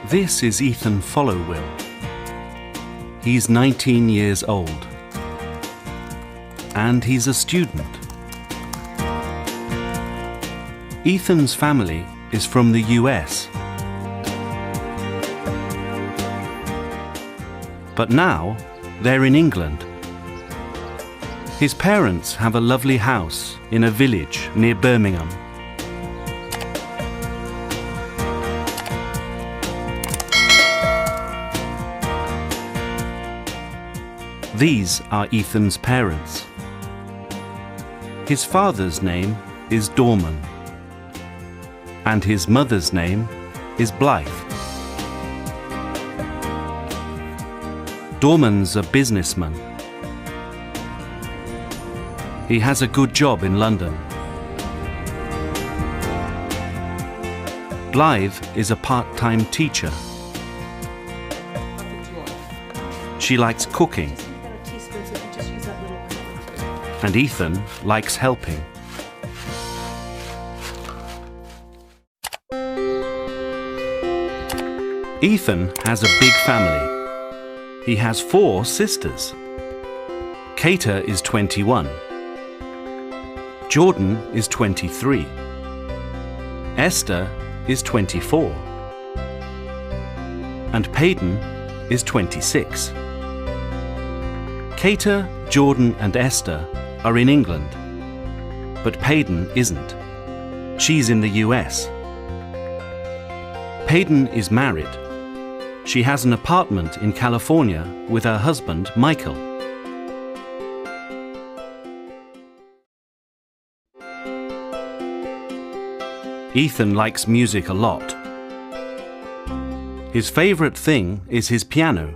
This is Ethan Followill. He's 19 years old. And he's a student. Ethan's family is from the US. But now they're in England. His parents have a lovely house in a village near Birmingham. These are Ethan's parents. His father's name is Dorman, and his mother's name is Blythe. Dorman's a businessman. He has a good job in London. Blythe is a part-time teacher. She likes cooking. And Ethan likes helping. Ethan has a big family. He has 4 sisters. Kata is 21. Jordan is 23. Esther is 24. And Peyton is 26. Kata, Jordan and Esther are in England, but Peyton isn't. She's in the US. Peyton is married. She has an apartment in California with her husband, Michael. Ethan likes music a lot. His favorite thing is his piano.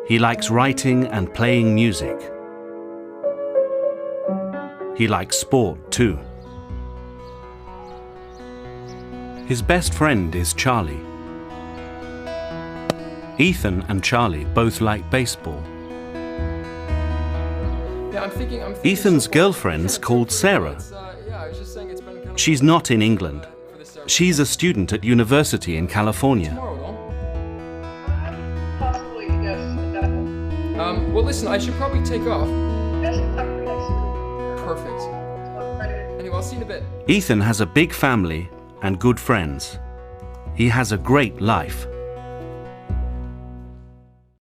He likes writing and playing music. He likes sport too. His best friend is Charlie. Ethan and Charlie both like baseball. Yeah, I'm thinking Ethan's girlfriend's called Sarah. She's not in England. She's a student at university in California. Possibly, yes. Well, listen, I should probably take off. Perfect. Anyway, I'll see you in a bit. Ethan has a big family and good friends. He has a great life.